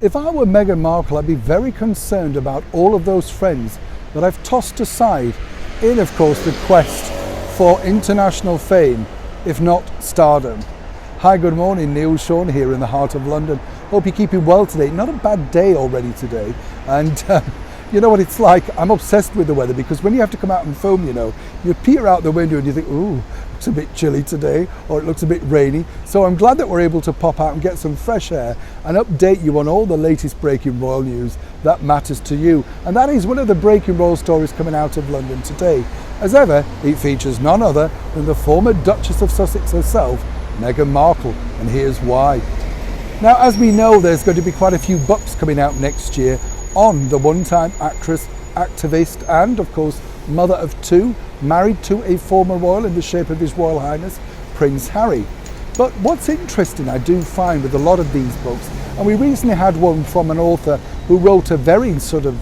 If I were Meghan Markle, I'd be very concerned about all of those friends that I've tossed aside in, of course, the quest for international fame, if not stardom. Hi, good morning, Neil Sean here in the heart of London. Hope you're keeping well today. Not a bad day already today. And you know what it's like? I'm obsessed with the weather because when you have to come out and film, you peer out the window and you think, ooh, it's a bit chilly today, or it looks a bit rainy. So I'm glad that we're able to pop out and get some fresh air and update you on all the latest breaking royal news that matters to you. And that is one of the breaking royal stories coming out of London today. As ever, it features none other than the former Duchess of Sussex herself, Meghan Markle, and here's why. Now, as we know, there's going to be quite a few books coming out next year on the one-time actress, activist, and of course, mother of two, married to a former royal in the shape of His Royal Highness, Prince Harry. But what's interesting, I do find with a lot of these books, and we recently had one from an author who wrote a very sort of,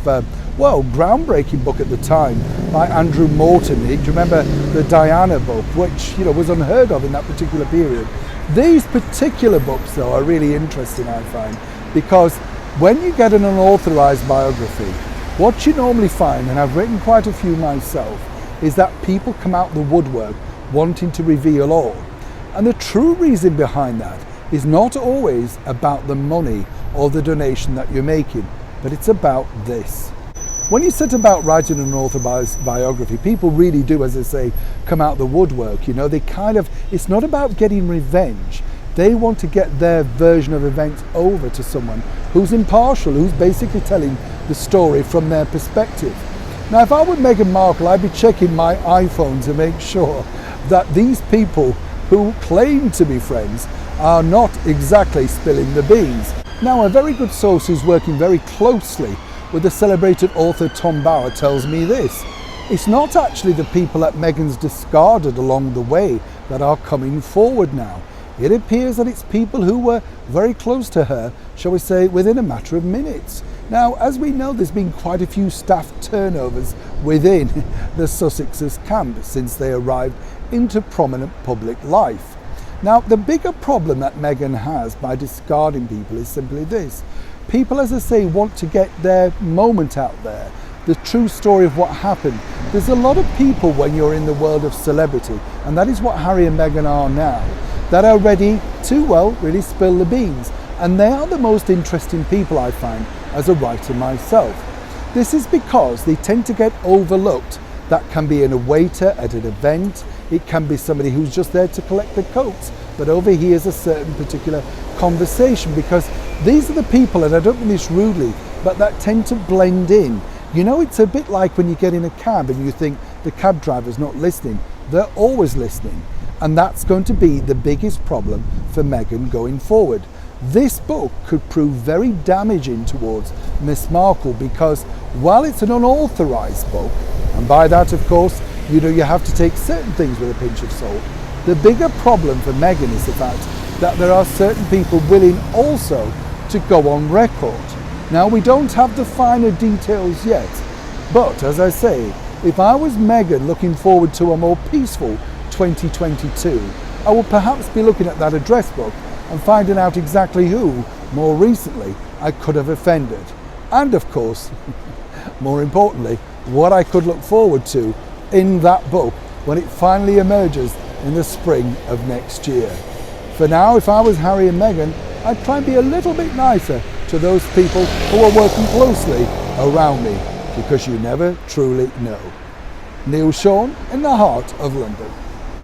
groundbreaking book at the time by Andrew Morton. Do you remember the Diana book, which, was unheard of in that particular period? These particular books, though, are really interesting, I find, because when you get an unauthorized biography, what you normally find, and I've written quite a few myself, is that people come out the woodwork wanting to reveal all. And the true reason behind that is not always about the money or the donation that you're making, but it's about this. When you set about writing an unauthorized biography, people really do, as I say, come out the woodwork. It's not about getting revenge. They want to get their version of events over to someone who's impartial, who's basically telling the story from their perspective. Now, if I were Meghan Markle, I'd be checking my iPhone to make sure that these people who claim to be friends are not exactly spilling the beans. Now, a very good source who's working very closely with the celebrated author Tom Bower tells me this. It's not actually the people that Meghan's discarded along the way that are coming forward now. It appears that it's people who were very close to her, shall we say, within a matter of minutes. Now, as we know, there's been quite a few staff turnovers within the Sussexes camp since they arrived into prominent public life. Now, the bigger problem that Meghan has by discarding people is simply this. People, as I say, want to get their moment out there, the true story of what happened. There's a lot of people when you're in the world of celebrity, and that is what Harry and Meghan are now, that are ready to, really spill the beans. And they are the most interesting people, I find, as a writer myself. This is because they tend to get overlooked. That can be in a waiter at an event. It can be somebody who's just there to collect the coats, but overhears a certain particular conversation, because these are the people, and I don't mean this rudely, but that tend to blend in. It's a bit like when you get in a cab and you think the cab driver's not listening. They're always listening. And that's going to be the biggest problem for Meghan going forward. This book could prove very damaging towards Miss Markle because while it's an unauthorized book, and by that, of course, you have to take certain things with a pinch of salt, the bigger problem for Meghan is the fact that there are certain people willing also to go on record. Now, we don't have the finer details yet, but as I say, if I was Meghan looking forward to a more peaceful 2022, I would perhaps be looking at that address book and finding out exactly who, more recently, I could have offended. And of course, more importantly, what I could look forward to in that book when it finally emerges in the spring of next year. For now, if I was Harry and Meghan, I'd try and be a little bit nicer to those people who are working closely around me, because you never truly know. Neil Sean in the heart of London.